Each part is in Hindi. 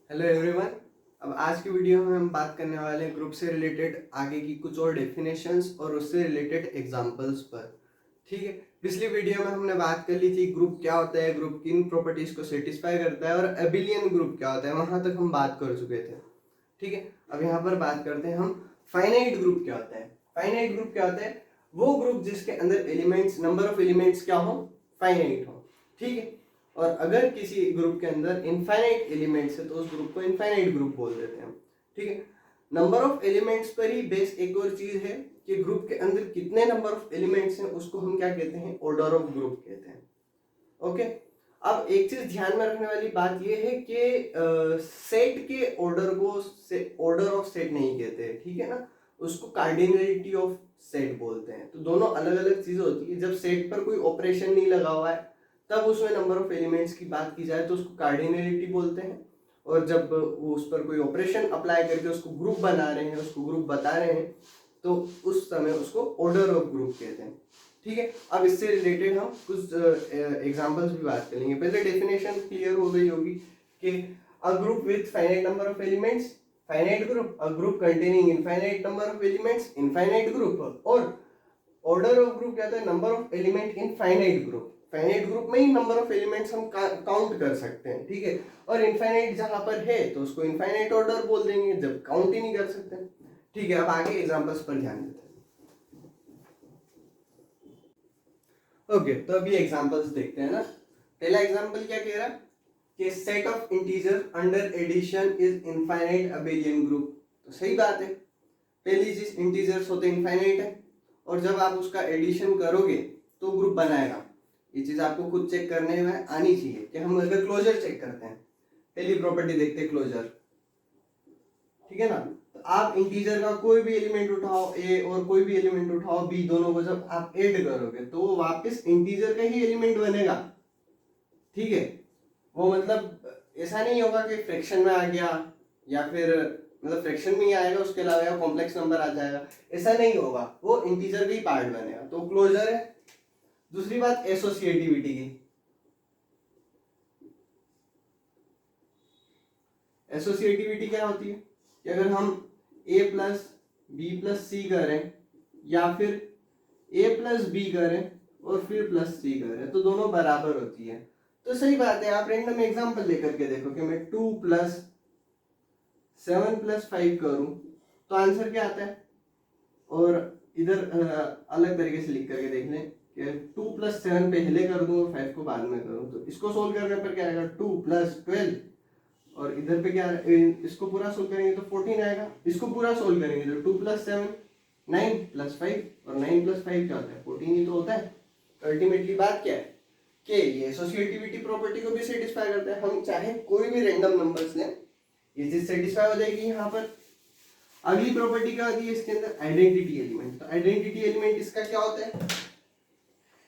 Hello everyone. अब आज की वीडियो में हम बात करने वाले हैं ग्रुप से रिलेटेड आगे की कुछ और डेफिनेशंस और उससे रिलेटेड एग्जांपल्स पर। ठीक है, पिछली वीडियो में हमने बात कर ली थी ग्रुप क्या होता है, ग्रुप किन प्रॉपर्टीज को सेटिस्फाई करता है और एबिलियन ग्रुप क्या होता है, वहां तक हम बात कर चुके थे। ठीक है, अब यहाँ पर बात करते हैं हम फाइनाइट ग्रुप क्या होता है। फाइनाइट ग्रुप क्या होता है? वो ग्रुप जिसके अंदर एलिमेंट्स, नंबर ऑफ एलिमेंट्स क्या हो, फाइनाइट हो। ठीक है, और अगर किसी ग्रुप के अंदर इनफाइनाइट एलिमेंट्स है तो उस ग्रुप को इनफाइनाइट ग्रुप बोल देते हैं। ठीक है, नंबर ऑफ एलिमेंट्स पर ही बेस एक और चीज है कि ग्रुप के अंदर कितने नंबर ऑफ एलिमेंट्स हैं उसको हम क्या कहते हैं, ऑर्डर ऑफ ग्रुप कहते हैं। ओके, अब एक चीज ध्यान में रखने वाली बात यह है कि सेट के ऑर्डर को ऑर्डर ऑफ सेट नहीं कहते, ठीक है ना, उसको कार्डिनलिटी ऑफ सेट बोलते हैं। तो दोनों अलग अलग चीजें होती है। जब सेट पर कोई ऑपरेशन नहीं लगा हुआ है तब उसमें नंबर ऑफ एलिमेंट्स की बात की जाए तो उसको कार्डिनलिटी बोलते हैं, और जब वो उस पर कोई ऑपरेशन अप्लाई करके उसको ग्रुप बना रहे हैं, उसको ग्रुप बता रहे हैं, तो उस समय उसको ऑर्डर ऑफ ग्रुप कहते हैं। ठीक है, अब इससे रिलेटेड हम कुछ एग्जांपल्स भी बात करेंगे। पहले डेफिनेशन क्लियर हो गई होगी कि a group with finite number of elements finite group, a group containing infinite number of elements infinite group, और ऑर्डर ऑफ ग्रुप कहता है number of element in finite group. Finite group में ही नंबर ऑफ एलिमेंट्स हम काउंट कर सकते हैं। ठीक है, और इनफाइनाइट जहां पर है तो उसको इनफाइनाइट ऑर्डर बोल देंगे जब काउंट ही नहीं कर सकते। ठीक है, अब आगे एग्जांपल्स पर ध्यान देते हैं। ओके, तो अभी एग्जांपल्स देखते हैं ना। पहला एग्जांपल क्या कह रहा है कि set of integer under addition is infinite abelian group. तो सही बात है, पहली चीज इंटीजर्स होते इनफाइनाइट है और जब आप उसका एडिशन करोगे तो ग्रुप बनाएगा। ये चीज आपको खुद चेक करने में आनी चाहिए कि हम अगर क्लोजर चेक करते हैं, पहली प्रॉपर्टी देखते हैं क्लोजर। ठीक है ना, तो आप इंटीजर का कोई भी एलिमेंट उठाओ ए और कोई भी एलिमेंट उठाओ बी, दोनों को जब आप ऐड करोगे तो वो वापस इंटीजर का ही एलिमेंट बनेगा। ठीक है, वो मतलब ऐसा नहीं होगा कि फ्रैक्शन में आ गया या फिर मतलब फ्रैक्शन में ही आएगा उसके अलावा या कॉम्प्लेक्स नंबर आ जाएगा, ऐसा नहीं होगा, वो इंटीजर का ही पार्ट बनेगा। तो क्लोजर है। दूसरी बात एसोसिएटिविटी की। एसोसिएटिविटी क्या होती है कि अगर हम a प्लस बी प्लस सी करें या फिर a प्लस बी करें और फिर प्लस सी करें तो दोनों बराबर होती है। तो सही बात है, आप रैंडम एग्जांपल लेकर के देखो कि मैं 2 प्लस 7 प्लस 5 करूं तो आंसर क्या आता है, और इधर अलग तरीके से लिख करके देख लें कि 2 प्लस 7 पहले कर दूं और 5 को बाद में करूं तो इसको सोल्व करने पर क्या आएगा, 2 प्लस 12, और इधर पे क्या, इसको पूरा सोल्व करेंगे तो 14 आएगा, इसको पूरा सोल्व करेंगे तो 2 प्लस 7 9 प्लस 5, और 9 प्लस 5 क्या होता है, 14 ही तो होता है। अल्टीमेटली बात क्या है कि ये एसोसिएटिविटी प्रॉपर्टी को भी सेटिस्फाई करता है। हम चाहे कोई भी रैंडम नंबर्स लें, ये चीज सेटिस्फाई हो जाएगी यहाँ पर। अगली प्रॉपर्टी क्या होती है इसके अंदर, आइडेंटिटी एलिमेंट। तो आइडेंटिटी एलिमेंट इसका क्या होता है,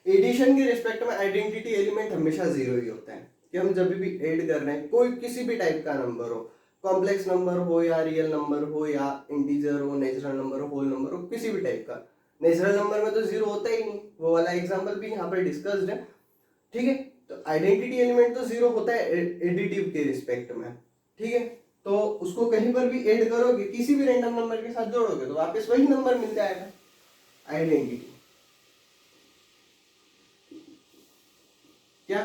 एडिशन के रिस्पेक्ट में आइडेंटिटी एलिमेंट हमेशा जीरो ही होता है। कि हम जब भी ऐड कर रहे हैं कोई किसी भी टाइप का नंबर हो, कॉम्प्लेक्स नंबर हो या रियल नंबर हो या इंटीजर हो, नेचुरल नंबर हो, होल नंबर हो, किसी भी टाइप का, नेचुरल नंबर में तो जीरो होता ही नहीं, वो वाला एग्जांपल भी यहाँ पर डिस्कस्ड है। ठीक है, तो आइडेंटिटी एलिमेंट तो जीरो होता है एडिटिव के रिस्पेक्ट में। ठीक है, तो उसको कहीं पर भी ऐड करोगे, किसी भी रैंडम नंबर के साथ जोड़ोगे तो वापस वही नंबर मिल जाएगा, आइडेंटिटी। क्या,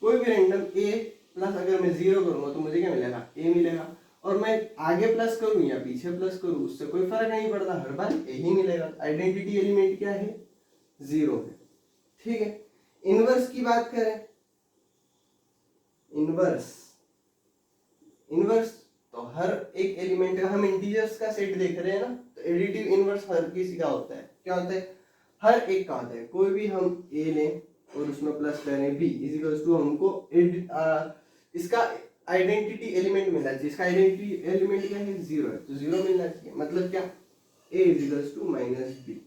कोई भी रैंडम ए प्लस अगर मैं जीरो करूंगा तो मुझे क्या मिलेगा, ए मिलेगा, और मैं आगे प्लस करूं या पीछे प्लस करूं उससे कोई फर्क नहीं पड़ता, हर बार ए ही मिलेगा। आइडेंटिटी एलिमेंट क्या है, जीरो है। ठीक है, इनवर्स की बात करें, इनवर्स इनवर्स तो हर एक एलिमेंट का, हम इंटीजर्स का सेट देख रहे हैं ना, तो एडिटिव इनवर्स हर किसी का होता है। क्या होता है, हर एक का होता है। कोई भी हम ए लें और उसमें प्लस करें बी इज इक्वल्स टू, हमको इसका आइडेंटिटी एलिमेंट मिलना चाहिए। इसका आइडेंटिटी एलिमेंट क्या है, जीरो है, तो जीरो मिलना चाहिए। मतलब क्या, A is equals to minus B.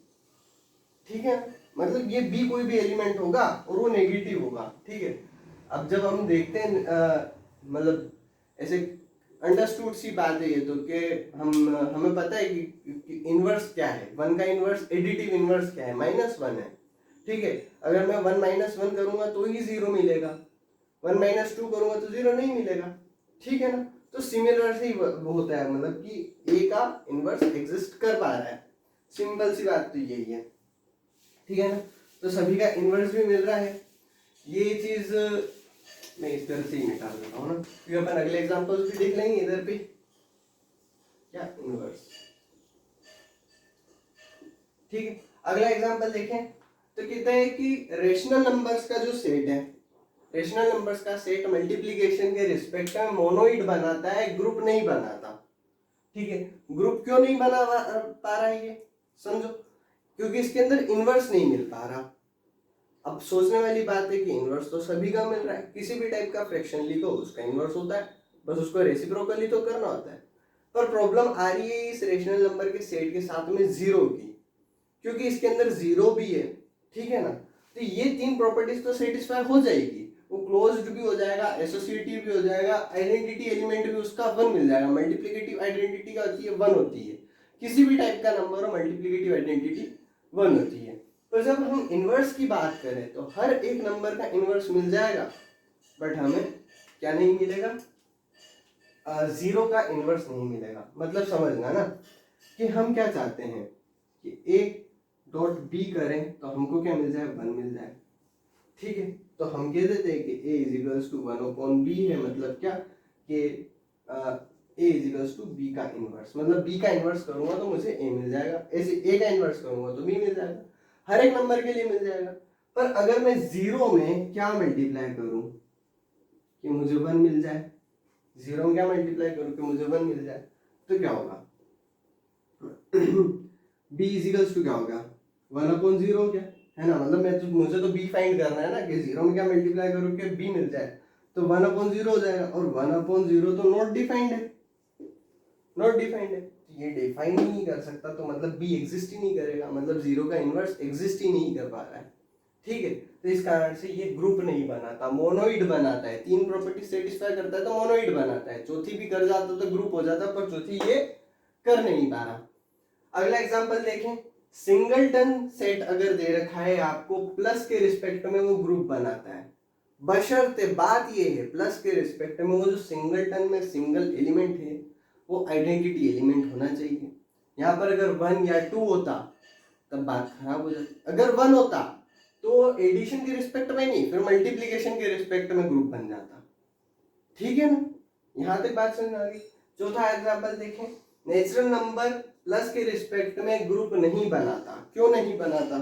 ठीक है, मतलब ये बी कोई भी एलिमेंट होगा और वो नेगेटिव होगा। ठीक है, अब जब हम देखते हैं मतलब ऐसे अंडरस्टूड सी बात है ये तो, कि हमें पता है कि इनवर्स क्या है, वन का इनवर्स, एडिटिव इनवर्स क्या है, -1 है। ठीक है, अगर मैं 1 - 1 करूंगा तो ही जीरो मिलेगा, 1 - 2 करूंगा तो जीरो नहीं मिलेगा। ठीक है ना, तो सिमिलर से ही वो होता है, मतलब कि ए का इनवर्स एग्जिस्ट कर पा रहा है। सिंपल सी बात तो यही है, ठीक है ना। तो सभी का इनवर्स भी मिल रहा है। ये चीज मैं इस तरह से ही निकाल देता हूँ ना, क्योंकि अपन अगले एग्जांपल्स भी देख लेंगे इधर पे क्या इनवर्स। ठीक है, अगला एग्जांपल देखें तो कहते हैं कि रेशनल नंबर्स का जो सेट है, रेशनल नंबर्स का सेट मल्टीप्लिकेशन के रिस्पेक्ट में मोनोइड बनाता है, ग्रुप नहीं बनाता। ठीक है, ग्रुप क्यों नहीं बना पा रहा है ये समझो, क्योंकि इसके अंदर इनवर्स नहीं मिल पा रहा। अब सोचने वाली बात है कि इनवर्स तो सभी का मिल रहा है, किसी भी टाइप का फ्रैक्शन लिखो उसका इनवर्स होता है, बस उसको रेसिप्रोकली तो करना होता है। पर प्रॉब्लम आ रही है इस रेशनल नंबर के सेट के साथ में जीरो की, क्योंकि इसके अंदर जीरो भी है, ठीक है ना। तो ये तीन प्रॉपर्टीज तो सेटिस्फाई हो जाएगी, वो क्लोज्ड भी हो जाएगा, एसोसिएटिव भी हो जाएगा, आइडेंटिटी एलिमेंट भी उसका वन मिल जाएगा। मल्टीप्लिकेटिव आइडेंटिटी क्या होती है, वन होती है, किसी भी टाइप का नंबर हो मल्टीप्लिकेटिव आइडेंटिटी वन होती है। पर जब हम इनवर्स की बात करें तो हर एक नंबर का इनवर्स मिल जाएगा, बट हमें क्या नहीं मिलेगा, जीरो का इनवर्स नहीं मिलेगा। मतलब समझना ना कि हम क्या चाहते हैं कि ए डॉट बी करें तो हमको क्या मिल जाए, वन मिल जाए। ठीक है, तो हम कह देते हैं कि A is equals to one upon B है, मतलब क्या कि A is equals to B का इनवर्स, मतलब बी का इनवर्स करूंगा तो मुझे ए मिल जाएगा, ऐसे ए का इनवर्स करूंगा तो बी मिल जाएगा, हर एक नंबर के लिए मिल जाएगा। पर अगर मैं जीरो में क्या मल्टीप्लाई करूं कि मुझे वन मिल जाए, जीरो में क्या मल्टीप्लाई करूं कि मुझे वन मिल जाए, तो क्या होगा b इज इक्वल्स टू क्या होगा, वन अपॉन जीरो हो गया, है ना। मतलब मैं तो मुझे तो b फाइंड करना है ना, कि जीरो में क्या मल्टीप्लाई करूं कि b मिल जाए, तो वन अपॉन जीरो हो जाएगा, और वन अपॉन जीरो तो नॉट डिफाइंड है, नॉट डिफाइंड है, तो ये डिफाइन ही नहीं कर सकता, तो मतलब b एग्जिस्ट ही नहीं करेगा, मतलब जीरो का इनवर्स एग्जिस्ट ही नहीं कर पा रहा है। ठीक है, तो इस कारण से ये ग्रुप नहीं बनाता, मोनोइड बनाता है। तीन प्रॉपर्टी सेटिस्फाई करता है तो मोनोइड बनाता है, चौथी भी कर जाता तो ग्रुप हो जाता, पर चौथी ये कर नहीं पा रहा। अगला एग्जांपल देखें, सिंगलटन सेट अगर दे रखा है आपको, प्लस के रिस्पेक्ट में वो ग्रुप बनाता है, बशर्ते बात ये है प्लस के रिस्पेक्ट में वो जो सिंगलटन में सिंगल एलिमेंट है वो आइडेंटिटी एलिमेंट होना चाहिए। यहाँ पर अगर वन या टू होता तब बात खराब हो जाती, अगर वन होता तो एडिशन के रिस्पेक्ट में नहीं, फिर मल्टीप्लीकेशन के रिस्पेक्ट में ग्रुप बन जाता। ठीक है ना, यहाँ तक बात समझ आ गई। चौथा एग्जांपल देखें, नेचुरल नंबर प्लस के रिस्पेक्ट में ग्रुप नहीं बनाता, क्यों नहीं बनाता,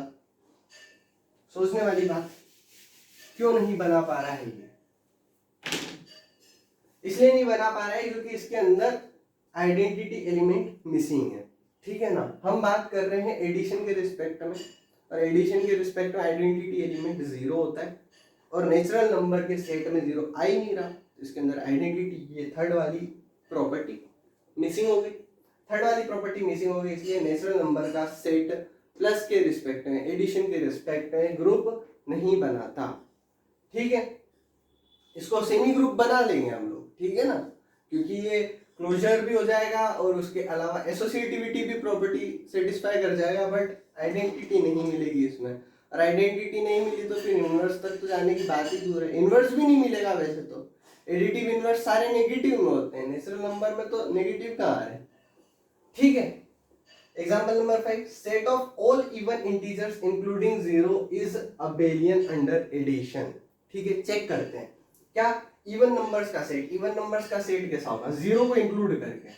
सोचने वाली बात, क्यों नहीं बना पा रहा है ये, इसलिए नहीं बना पा रहा है क्योंकि इसके अंदर आइडेंटिटी एलिमेंट मिसिंग है। ठीक है ना, हम बात कर रहे हैं एडिशन के रिस्पेक्ट में, और एडिशन के रिस्पेक्ट में आइडेंटिटी एलिमेंट जीरो होता है, और नेचुरल नंबर के सेट में जीरो आ ही नहीं रहा, इसके अंदर आइडेंटिटी, ये थर्ड वाली प्रॉपर्टी मिसिंग हो गई, थर्ड वाली प्रॉपर्टी मिसिंग हो गई, इसलिए नेचुरल नंबर का सेट प्लस के रिस्पेक्ट में, एडिशन के रिस्पेक्ट में ग्रुप नहीं बनाता। ठीक है, इसको सेमी ग्रुप बना लेंगे हम लोग, ठीक है ना, क्योंकि ये क्लोजर भी हो जाएगा और उसके अलावा एसोसिएटिविटी भी प्रॉपर्टी सेटिस्फाई कर जाएगा, बट आइडेंटिटी नहीं मिलेगी इसमें, और आइडेंटिटी नहीं मिली तो फिर इनवर्स तक तो जाने की बात ही दूर है, इनवर्स भी नहीं मिलेगा। वैसे तो एडिटिव इनवर्स सारे नेगेटिव में होते हैं, नेचुरल नंबर में तो नेगेटिव कहाँ है। ठीक है, example number 5, set of all even integers including zero is abelian under addition. ठीक है, चेक करते हैं क्या इवन नंबर्स का सेट, इवन नंबर्स का सेट कैसा होगा, जीरो को इंक्लूड करके,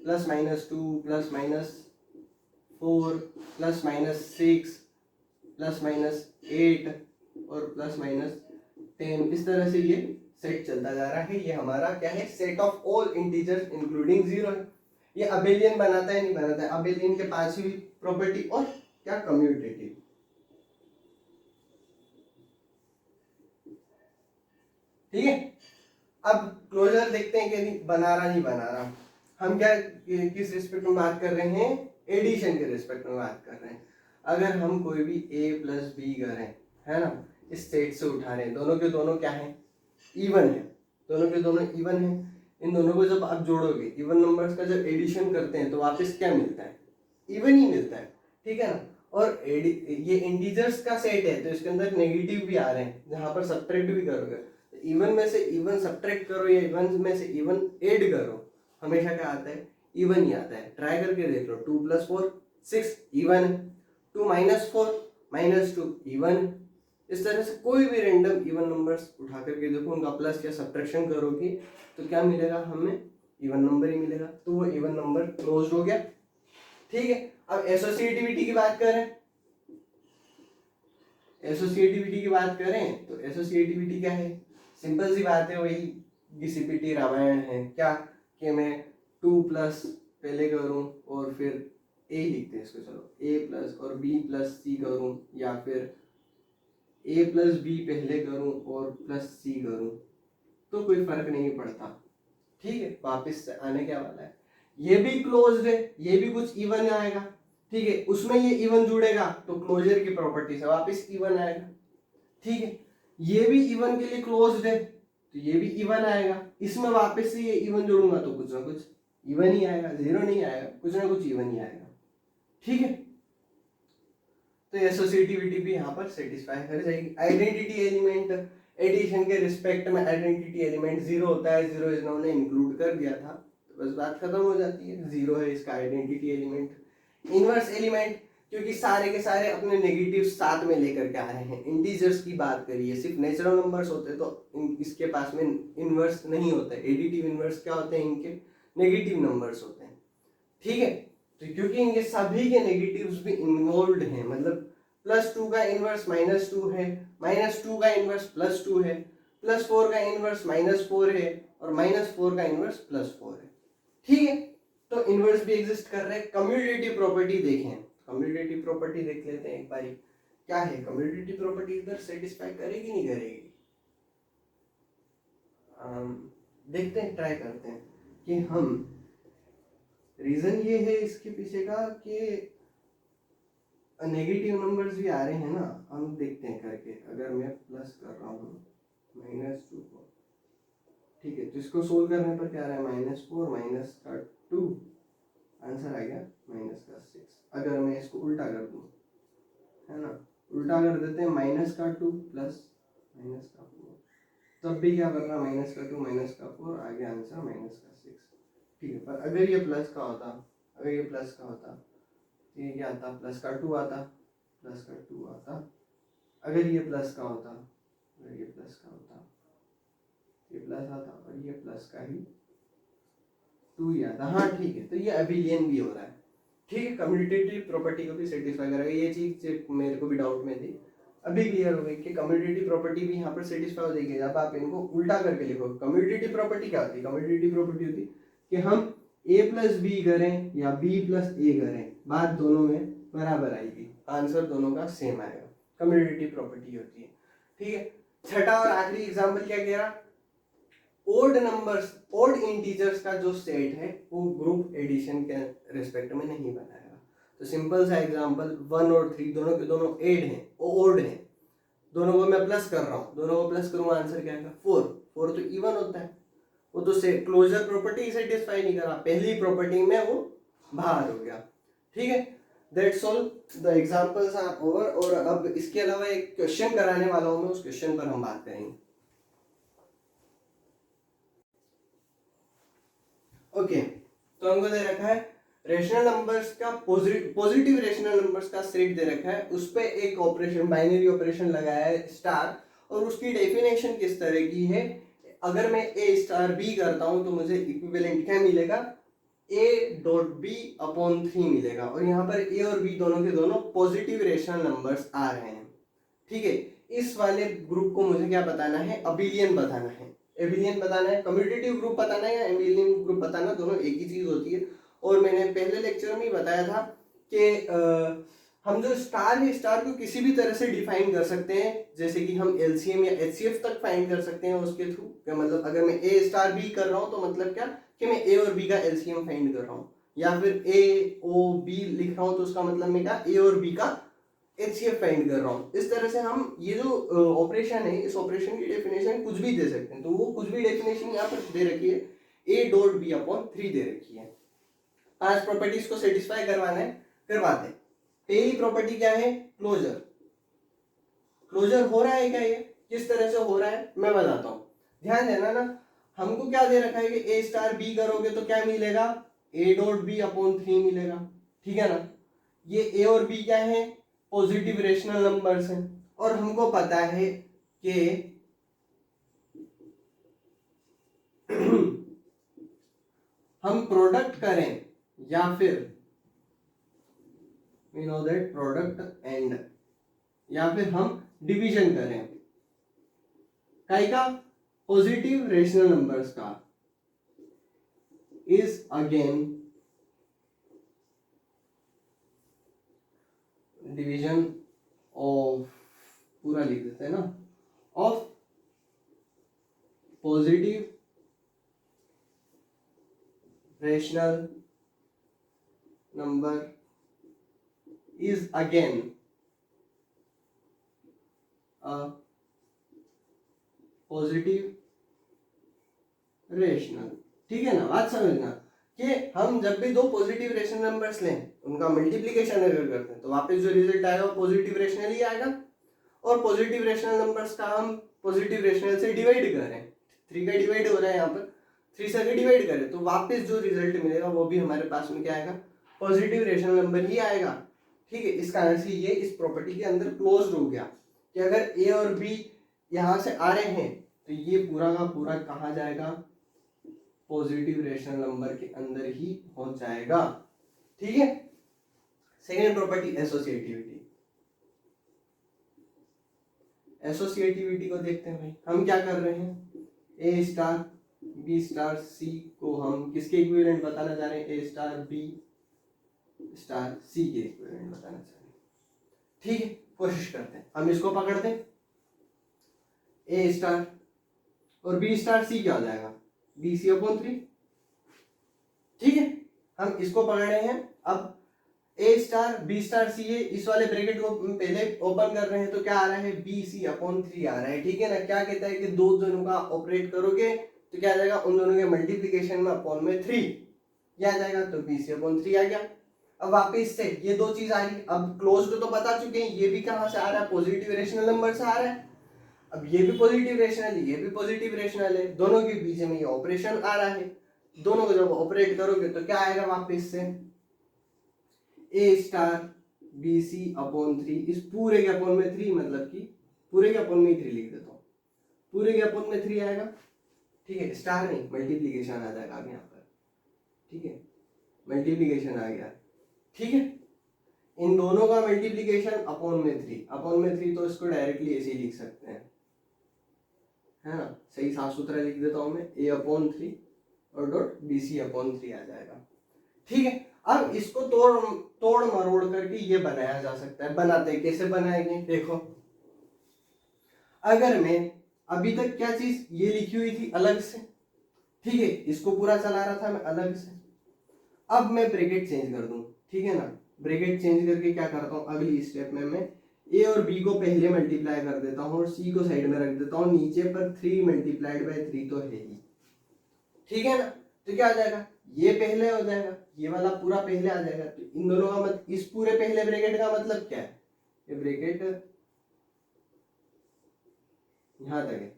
plus minus 2 plus minus 4 plus minus 6 plus minus 8 और प्लस माइनस 10, इस तरह से ये सेट चलता जा रहा है। ये हमारा क्या है, set of all integers including zero है। ये अबेलियन बनाता है नहीं बनाता है, अबेलियन के पांचवी प्रॉपर्टी और क्या, कम्यूटेटिव। ठीक है, अब क्लोजर देखते हैं कि नहीं बना रहा नहीं बना रहा। हम क्या किस रिस्पेक्ट में बात कर रहे हैं, एडिशन के रिस्पेक्ट में बात कर रहे हैं। अगर हम कोई भी a प्लस बी करें, है ना, इस सेट से उठा रहे हैं, दोनों के दोनों क्या है, इवन है, दोनों के दोनों इवन है। इन दोनों को जब आप जोड़ोगे, इवन नंबर्स का जब एडिशन करते हैं तो वापस क्या मिलता है, इवन ही मिलता है। ठीक है ना, और ये इंटीजर्स का सेट है तो इसके अंदर नेगेटिव भी आ रहे हैं, जहां पर सब्ट्रैक्ट भी करोगे इवन में से इवन सब्ट्रैक्ट करो या इवन में से इवन ऐड करो, हमेशा क्या आता है, इवन ही आता है। ट्राई करके देख लो, 2 + 4 6 इवन, 2 - 4 -2 इवन। इस तरह से कोई भी रैंडम इवन नंबर्स उठा करके देखो, उनका प्लस या सब्ट्रैक्शन करोगे तो क्या मिलेगा, हमें इवन नंबर ही मिलेगा। तो वो इवन नंबर क्लोज हो गया। ठीक है, अब एसोसिएटिविटी की बात करें, एसोसिएटिविटी की बात करें तो एसोसिएटिविटी क्या है, सिंपल सी बात है, वही घिसी-पिटी रामायण है क्या, कि मैं 2 प्लस पहले करूं और फिर ए लिखते हैं इसको, चलो ए प्लस और बी प्लस सी करूं, या फिर ए प्लस बी पहले करूं और प्लस सी करूं, तो कोई फर्क नहीं पड़ता। ठीक है, वापस से आने क्या वाला है, ये भी क्लोज्ड है, ये भी कुछ इवन आएगा। ठीक है, उसमें ये इवन जुड़ेगा तो क्लोजर की प्रॉपर्टी से वापस इवन आएगा। ठीक है, ये भी इवन के लिए क्लोज्ड है तो ये भी इवन आएगा, इसमें वापस से ये इवन जोड़ूंगा तो कुछ ना कुछ इवन ही आएगा, जीरो नहीं आएगा, कुछ ना कुछ इवन ही आएगा। ठीक है, तो एसोसिएटिविटी भी यहाँ पर सेटिस्फाई कर जाएगी। आइडेंटिटी एलिमेंट, एडिशन के रिस्पेक्ट में आइडेंटिटी एलिमेंट 0 होता है, 0 इन्होंने इंक्लूड कर दिया था तो बस बात खत्म हो जाती है, 0 है इसका आइडेंटिटी एलिमेंट। इनवर्स एलिमेंट, क्योंकि सारे के सारे अपने नेगेटिव साथ में लेकर के आ रहे हैं, इंटीजर्स की बात करिए, सिर्फ नेचुरल नंबर्स होते तो इसके पास में इनवर्स नहीं होता है। एडिटिव इनवर्स क्या होते हैं, इनके नेगेटिव नंबर्स होते हैं। ठीक है, तो क्योंकि इनके सभी के नेगेटिव्स भी इन्वॉल्व हैं, मतलब +2 का इनवर्स -2 है, -2 का इनवर्स +2 है, +4 का इनवर्स -4 है और -4 का इनवर्स +4 है। ठीक है, तो इनवर्स भी एग्जिस्ट कर रहे हैं। कम्यूटेटिव प्रॉपर्टी देखें, कम्यूटेटिव प्रॉपर्टी देख लेते हैं एक बारी, क्या है कम्यूटेटिव प्रॉपर्टी, इधर सेटिस्फाई करेगी नहीं करेगी, देखते हैं, ट्राई करते हैं कि हम, रीजन ये है इसके पीछे का कि नेगेटिव नंबर्स भी आ रहे हैं ना, हम देखते हैं करके। अगर मैं प्लस कर रहा हूँ -2 को, ठीक है, तो इसको सोल्व करने पर क्या आ रहा है, -4 - 2, आंसर आ गया -6। अगर मैं इसको उल्टा कर दूँ, है ना, उल्टा कर देते हैं, -2 प्लस -4, तब भी क्या कर रहा है, -2 -4, आ गया आंसर -6। ठीक है, पर अगर ये प्लस का होता, अगर ये प्लस का होता, ये क्या आता, +2 आता, +2 आता। अगर ये प्लस का होता, अगर ये प्लस का होता, ये प्लस आता और ये प्लस का ही 2 ही आता। हाँ ठीक है, तो ये अबिलियन भी हो रहा है। ठीक है, कम्यूटेटिव प्रॉपर्टी को भी सेटिस्फाई करेगा। ये चीज मेरे को भी डाउट में थी, अभी क्लियर हो गई कि कम्यूटेटिव प्रॉपर्टी भी यहाँ पर सेटिस्फाई हो जाएगी। जब आप इनको उल्टा करके लिखो, कम्यूटेटिव प्रॉपर्टी क्या होती है, कम्यूटेटिव प्रॉपर्टी होती है कि हम a + b करें या b + a करें, बात दोनों में बराबर आएगी, आंसर दोनों का सेम आएगा, कम्यूटेटिव प्रॉपर्टी होती है। ठीक है, छठा और आखिरी एग्जांपल क्या कह रहा, ओड नंबर्स, ओड इंटीजर्स का जो सेट है वो ग्रुप एडिशन के रिस्पेक्ट में नहीं बनाएगा। तो सिंपल सा एग्जांपल, 1 और 3 दोनों के दोनों एड हैं, ओड हैं, दोनों को मैं प्लस कर रहा हूँ, दोनों को प्लस करूँगा, आंसर क्या आएगा 4। 4 तो इवन होता है, वो तो से क्लोजर प्रॉपर्टी सेटिस्फाई नहीं करा, पहली प्रॉपर्टी में वो बाहर हो गया। ठीक है, that's all, the examples are over. और अब इसके अलावा एक क्वेश्चन कराने वाला हूं मैं, उस क्वेश्चन पर हम बात करेंगे। ओके, तो हमको दे रखा है रेशनल नंबर्स का पॉजिटिव रेशनल नंबर्स का सेट दे रखा है, उस पे एक ऑपरेशन, बाइनरी ऑपरेशन लगाया है स्टार, और उसकी डेफिनेशन किस तरह की है, अगर मैं a * b करता हूं तो मुझे इक्विवेलेंट क्या मिलेगा, a.b/3 मिलेगा। और यहाँ पर a और b दोनों के दोनों पॉजिटिव रेशनल नंबर्स आ रहे हैं। ठीक है, इस वाले ग्रुप को मुझे क्या बताना है, अबिलियन बताना है, एबिलियन बताना है, कम्यूटेटिव ग्रुप बताना है या एबिलियन ग्रुप बताना, दोनों एक ही चीज होती है। और मैंने पहले लेक्चर में ही बताया था कि हम जो स्टार है, स्टार को किसी भी तरह से डिफाइन कर सकते हैं, जैसे कि हम एलसीएम या एचसीएफ तक फाइंड कर सकते हैं उसके थ्रू। क्या मतलब, अगर मैं a * b कर रहा हूँ तो मतलब क्या कि मैं a और b का एलसीएम फाइंड कर रहा हूँ, या फिर a-o-b लिख रहा हूँ तो उसका मतलब मैं क्या a और b का एचसीएफ फाइंड कर रहा हूँ। इस तरह से हम ये जो ऑपरेशन है, इस ऑपरेशन की डेफिनेशन कुछ भी दे सकते हैं। तो वो कुछ भी डेफिनेशन यहाँ पर दे रखी है, a.b/3 दे रखी है। 5 प्रॉपर्टीज को सेटिस्फाई करवाना है, करवाते हैं। पहली प्रॉपर्टी क्या है, क्लोजर। क्लोजर हो रहा है क्या, ये किस तरह से हो रहा है मैं बताता हूँ। ध्यान देना ना, हमको क्या दे रखा है कि ए स्टार बी करोगे तो क्या मिलेगा, ए डॉट बी अपॉन 3 मिलेगा, ठीक है ना। ये ए और बी क्या है, पॉजिटिव रेशनल नंबर्स हैं, और हमको पता है कि हम प्रोडक्ट करें या फिर we know that product and, या फिर हम डिवीजन करें काई का, पॉजिटिव रेशनल नंबर्स का, इज अगेन डिवीजन ऑफ, पूरा लिख देते हैं ना, of positive rational number is again a positive rational, ठीक है ना। बात समझना कि हम जब भी दो पॉजिटिव रेशनल नंबर्स लें, उनका मल्टीप्लिकेशन अगर करते हैं तो वापस जो रिजल्ट आएगा वो पॉजिटिव रेशनल ही आएगा, और पॉजिटिव रेशनल नंबर्स का हम पॉजिटिव रेशनल से डिवाइड करें, 3 का डिवाइड हो रहा है यहाँ पर, 3 से अगर डिवाइड करें तो वापस जो रिजल्ट मिलेगा वो भी हमारे पास में क्या आएगा, पॉजिटिव रेशनल नंबर ही आएगा, ठीक है। इस कारण से ये इस प्रॉपर्टी के अंदर क्लोज्ड हो गया कि अगर ए और बी यहाँ से आ रहे हैं तो ये पूरा का पूरा कहाँ जाएगा, पॉजिटिव रेशनल नंबर के अंदर ही पहुंच जाएगा, ठीक है। सेकेंड प्रॉपर्टी एसोसिएटिविटी, एसोसिएटिविटी को देखते हैं भाई। हम क्या कर रहे हैं, ए स्टार बी स्टार सी को हम किसके इक्विवेलेंट बताना चाह रहे हैं, ए स्टार बी स्टार सी के इक्विवेलेंट बताना चाह रहे हैं, ठीक है। कोशिश करते हैं, हम इसको पकड़ते हैं, ए स्टार और बी स्टार सी क्या हो जाएगा, बी सी अपॉन 3, ठीक है। हम इसको पकड़ रहे हैं, अब ए स्टार बी स्टार सी है, इस वाले ब्रैकेट को पहले ओपन कर रहे हैं तो क्या आ रहा है, बी सी अपॉन 3 आ रहा है, ठीक है ना। क्या कहता है कि दो दोनों का ऑपरेट करोगे तो क्या आ जाएगा, उन दोनों के मल्टीप्लीकेशन में अपॉन में 3 क्या आ जाएगा, तो बी सी अपॉन 3 आ गया। अब वापिस से ये दो चीज आ रही, अब क्लोज्ड तो बता चुके हैं, ये भी कहां से आ रहा है, पॉजिटिव रेशनल नंबर से आ रहा है। अब ये भी पॉजिटिव रेशनल है, ये भी पॉजिटिव रेशनल है, दोनों के बीच में ये ऑपरेशन आ रहा है, दोनों को जब ऑपरेट करोगे तो क्या आएगा वापस से, ए स्टार बी सी अपॉन 3, इस पूरे के अपॉन में 3, मतलब कि पूरे के अपॉन में 3 लिख देता हूँ, पूरे के अपॉन में 3 आएगा, ठीक है। स्टार नहीं, मल्टीप्लीकेशन आ जाएगा आगे यहाँ पर, ठीक है, मल्टीप्लीकेशन आ गया, ठीक है। इन दोनों का मल्टीप्लीकेशन अपॉन में 3, अपॉन में 3 तो इसको डायरेक्टली ऐसे ही लिख सकते हैं, है ना, सही साफ सुथरा लिख देता हूं मैं, ए अपॉन 3 और डॉट बी सी अपॉन 3 आ जाएगा, ठीक है। अब इसको तोड़ मरोड़ करके ये बनाया जा सकता है, बनाते हैं, कैसे बनाएंगे देखो। अगर मैं अभी तक क्या चीज ये लिखी हुई थी अलग से, ठीक है, इसको पूरा चला रहा था मैं अलग से, अब मैं ब्रैकेट चेंज कर दूं, ठीक है ना। ब्रैकेट चेंज करके क्या करता हूं, अगली स्टेप में मैं ए और बी को पहले मल्टीप्लाई कर देता हूं और सी को साइड में रख देता हूं, नीचे पर 3 मल्टीप्लाइड बाय 3 तो है ही, ठीक है ना। तो क्या आ जाएगा, ये पहले हो जाएगा, ये वाला पूरा पहले आ जाएगा, तो इन दोनों का मतलब, इस पूरे पहले ब्रैकेट का मतलब क्या है, ये ब्रैकेट यहां तक है,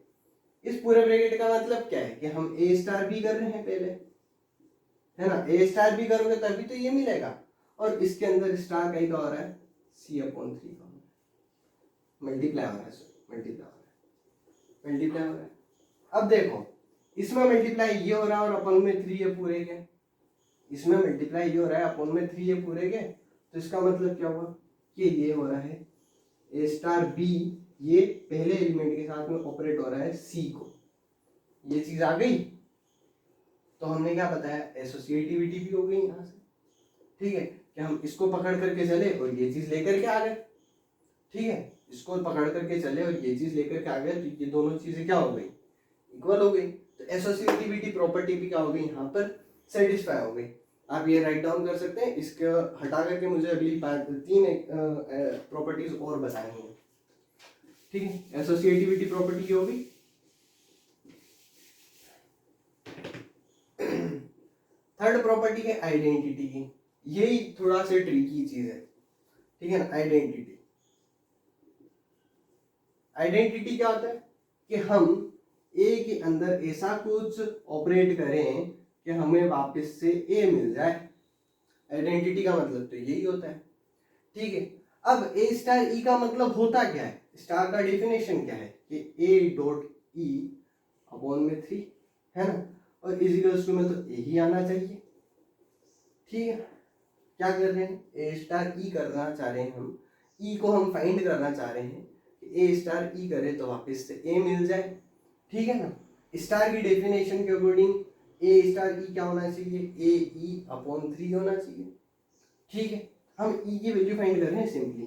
इस पूरे ब्रैकेट का मतलब क्या है कि हम ए स्टार बी कर रहे हैं पहले, है ना, ए स्टार बी करोगे तभी तो ये मिलेगा, और इसके अंदर स्टार का ही तो हो रहा है, सी अपॉन 3 का मल्टीप्लाई हो रहा है, मल्टीप्लाई हो रहा है। अब देखो इसमें मल्टीप्लाई ये हो रहा है और अपन में 3 है पूरे के, इसमें मल्टीप्लाई ये हो रहा है अपन में 3 है पूरे के, तो इसका मतलब क्या हुआ कि ये हो रहा है ए स्टार बी, ये पहले एलिमेंट के साथ में ऑपरेट हो रहा है सी को, ये चीज आ गई। तो हमने क्या बताया, एसोसिएटिविटी भी हो गई यहाँ से, ठीक है, कि हम इसको पकड़ करके चले और ये चीज लेकर के आ गए, ठीक है, इसको पकड़ करके चले और ये चीज लेकर के आ गए, तो ये दोनों चीजें क्या हो गई, इक्वल हो गई। तो एसोसिएटिविटी प्रॉपर्टी भी क्या हो गई यहाँ पर, सेटिस्फाई हो गई। आप ये राइट डाउन कर सकते हैं, इसको हटा करके मुझे अगली 3 प्रॉपर्टीज और बतानी है, ठीक है। एसोसिएटिविटी प्रॉपर्टी हो गई। थर्ड प्रॉपर्टी है आइडेंटिटी की, यही थोड़ा सा ट्रिकी चीज है, ठीक है ना। आइडेंटिटी क्या होता है कि हम ए के अंदर ऐसा कुछ ऑपरेट करें कि हमें वापस से ए मिल जाए। आइडेंटिटी का मतलब तो यही होता है, ठीक है। अब ए स्टार ई का मतलब होता क्या है, स्टार का डेफिनेशन क्या है कि ए डॉट ई अपॉन में 3 है ना, और इजिकल्स टू में तो ए ही आना चाहिए, ठीक है। क्या कर रहे हैं, ए स्टार ई करना चाह रहे हैं हम, ई को हम फाइंड करना चाह रहे हैं कि ए स्टार ई करे तो वापस से ए मिल जाए, ठीक है ना। स्टार की डेफिनेशन के अकॉर्डिंग ए स्टार ई क्या होना चाहिए, ए ई अपॉन 3 होना चाहिए, ठीक है। हम ई की वैल्यू फाइंड कर रहे हैं सिंपली,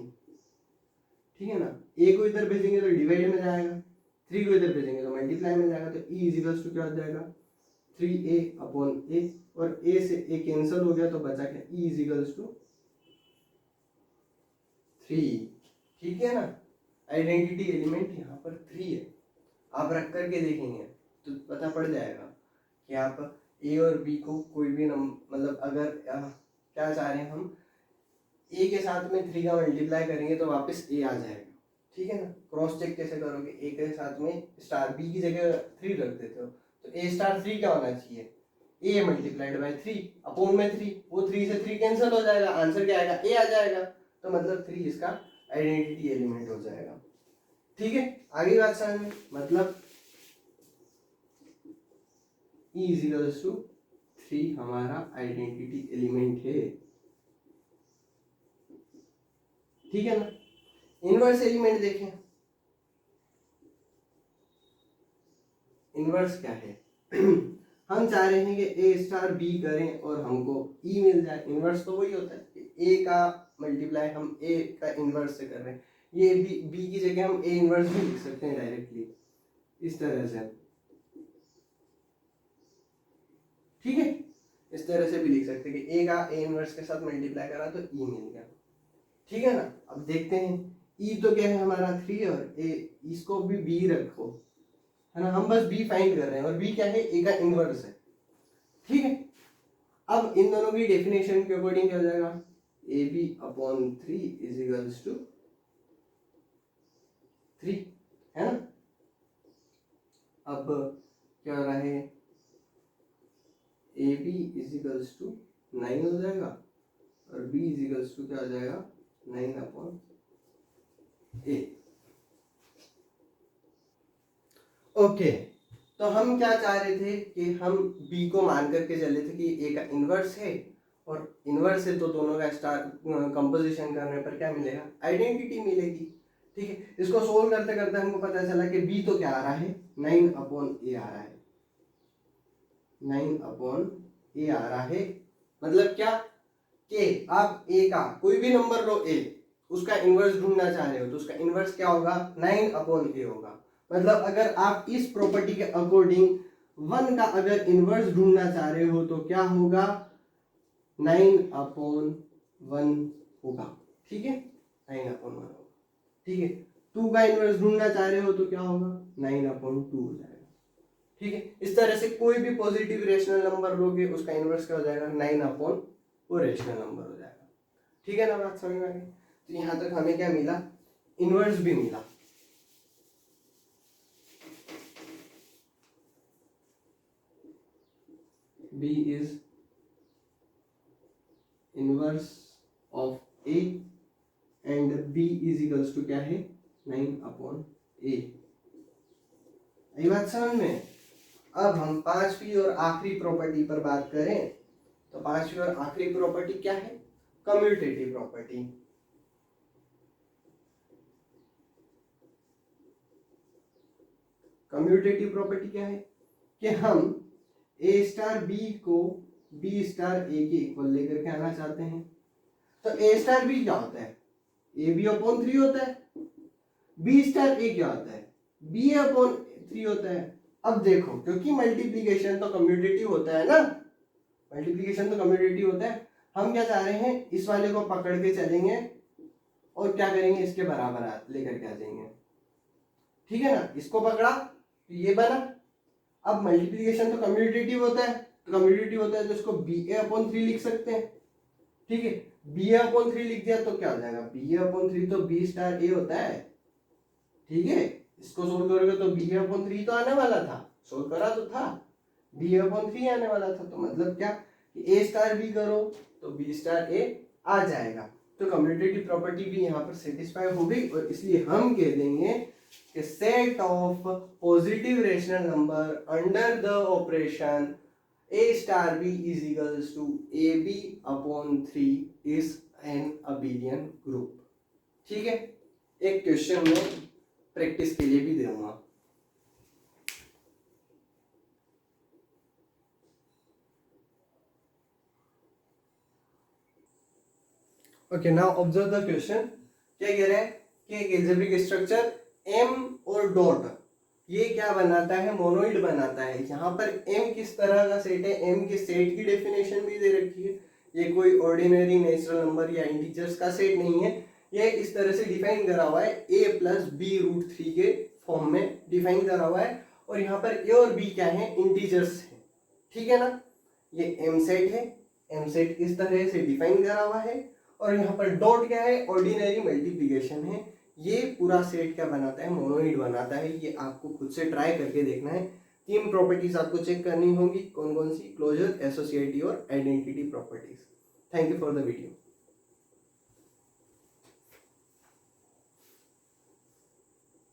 ठीक है ना। ए को इधर भेजेंगे तो डिवाइड में जाएगा, 3 को इधर भेजेंगे तो मल्टीप्लाई में जाएगा, तो ई इजिकल्स टू क्या हो जाएगा 3a अपॉन ए, और a से a कैंसिल हो गया तो बचा क्या, e इजिकल्स टू 3, ठीक है ना। आइडेंटिटी एलिमेंट यहाँ पर 3 है, आप रख करके देखेंगे तो पता पड़ जाएगा कि आप a और b को कोई भी मतलब अगर क्या चाह रहे हैं हम, a के साथ में 3 का मल्टीप्लाई करेंगे तो वापस a आ जाएगा, ठीक है ना। क्रॉस चेक कैसे करोगे, a के साथ में स्टार b की जगह 3 रख देते हो तो a स्टार 3 क्या होना चाहिए, a मल्टीप्लाइड बाई 3 अपॉन में 3, वो 3 से 3 कैंसिल हो जाएगा, आंसर क्या आएगा a आ जाएगा, तो मतलब 3 इसका आइडेंटिटी एलिमेंट हो जाएगा, ठीक है। आगे बात समझ में, मतलब e इजिकल्स टू 3 हमारा आइडेंटिटी एलिमेंट है, ठीक है ना। इनवर्स एलिमेंट देखें, इनवर्स क्या है हम चाह रहे हैं कि ए स्टार बी करें और हमको ई मिल जाए, इनवर्स तो वही होता है कि ए का मल्टीप्लाई हम ए का इनवर्स से कर रहे हैं, ये बी की जगह हम ए इनवर्स भी लिख सकते हैं डायरेक्टली इस तरह से, ठीक है। इस तरह से भी लिख सकते हैं कि ए का ए इनवर्स के साथ मल्टीप्लाई करा तो ई मिल गया, ठीक है ना। अब देखते हैं ई तो क्या है हमारा 3 और ए, इसको भी बी रखो, है ना, हम बस बी फाइंड कर रहे हैं और बी क्या है, ए का इनवर्स है, ठीक है। अब इन दोनों की डेफिनेशन के अकॉर्डिंग क्या हो जाएगा, a b upon 3 is equals to 3, है ना। अब क्या हो रहा है, a b is equals to 9 हो जाएगा और बी इज इक्वल्स टू क्या हो जाएगा 9 अपॉन ए। ओके, तो हम क्या चाह रहे थे कि हम b को मान करके चले थे कि a का इनवर्स है, और इनवर्स है तो दोनों का स्टार कंपोजिशन करने पर क्या मिलेगा, आइडेंटिटी मिलेगी, ठीक है। इसको सोल्व करते करते हमको पता चला कि b तो क्या आ रहा है 9 अपॉन a आ रहा है, 9 अपॉन a आ रहा है, मतलब क्या कि आप a का कोई भी नंबर लो a, उसका इनवर्स ढूंढना चाह रहे हो तो उसका इनवर्स क्या होगा 9 अपॉन a होगा। मतलब अगर आप इस प्रॉपर्टी के अकॉर्डिंग 1 का अगर इनवर्स ढूंढना चाह रहे हो तो क्या होगा 9 अपॉन 1 होगा, ठीक है, 9 अपॉन 1 होगा, ठीक है। 2 का इनवर्स ढूंढना चाह रहे हो तो क्या होगा 9 अपॉन 2 हो जाएगा, ठीक है। इस तरह से कोई भी पॉजिटिव रेशनल नंबर लोगे उसका इनवर्स क्या हो जाएगा 9 अपॉन वो रेशनल नंबर हो जाएगा, ठीक है ना, बात समझ में आ गई। तो यहां तक हमें क्या मिला, इनवर्स भी मिला, B is inverse of A and B is equals to क्या है 9 अपॉन A। ये बात समझ में। अब हम पांचवी और आखिरी प्रॉपर्टी पर बात करें तो पांचवी और आखिरी प्रॉपर्टी क्या है, कम्यूटेटिव प्रॉपर्टी। कम्यूटेटिव प्रॉपर्टी क्या है कि हम a स्टार b को b स्टार a के इक्वल लेकर के आना चाहते हैं, तो a स्टार b क्या होता है a b अपॉन 3 होता है, b स्टार a क्या होता है b अपॉन 3 होता है। अब देखो क्योंकि मल्टीप्लिकेशन तो कम्यूटेटिव होता है ना, मल्टीप्लिकेशन तो कम्यूटेटिव होता है, हम क्या चाह रहे हैं इस वाले को पकड़ के चलेंगे और क्या करेंगे इसके बराबर लेकर के आ जाएंगे, ठीक है ना। इसको पकड़ा तो ये बना, अब मल्टीप्लिकेशन तो कम्यूटेटिव होता है, तो कम्यूटेटिव होता है तो इसको ba अपॉन 3 लिख सकते हैं, ठीक है। ba अपॉन 3 लिख दिया तो क्या हो जाएगा ba अपॉन 3 तो b स्टार a होता है, ठीक है। इसको सोल्व करोगे तो b/3 तो आने वाला था, सोल्व करा तो था, b/3 आने वाला था। तो मतलब क्या कि a स्टार b करो तो b स्टार a आ जाएगा। तो कम्यूटेटिव प्रॉपर्टी भी यहाँ पर सेटिस्फाई हो गई, और इसलिए हम कह देंगे कि set of positive rational number under the operation a star b is equals to ab/3 is an abelian group. ठीक है, एक क्वेश्चन में प्रैक्टिस के लिए भी दूंगा। Okay, now observe the question. क्या कह रहा है कि एक एल्जेब्रिक स्ट्रक्चर m और डॉट ये क्या बनाता है, मोनोइड बनाता है। यहाँ पर m किस तरह का सेट है, m के सेट की डेफिनेशन भी दे रखी है। ये कोई ऑर्डिनरी नेचुरल नंबर या इंटीजर्स का सेट नहीं है, ये इस तरह से डिफाइन करा हुआ है a + b√3 के फॉर्म में डिफाइन करा हुआ है। और यहाँ पर a और b क्या है, इंटीजर्स है। ठीक है ना, ये m सेट है, m सेट इस तरह से डिफाइन करा हुआ है। और यहाँ पर डॉट क्या है, ऑर्डिनरी मल्टीप्लिकेशन है। ये पूरा सेट क्या बनाता है, मोनोइड बनाता है। ये आपको खुद से ट्राई करके देखना है। 3 प्रॉपर्टीज आपको चेक करनी होंगी, कौन कौन सी, क्लोजर, एसोसिएटिव और identity properties. Thank you for the video.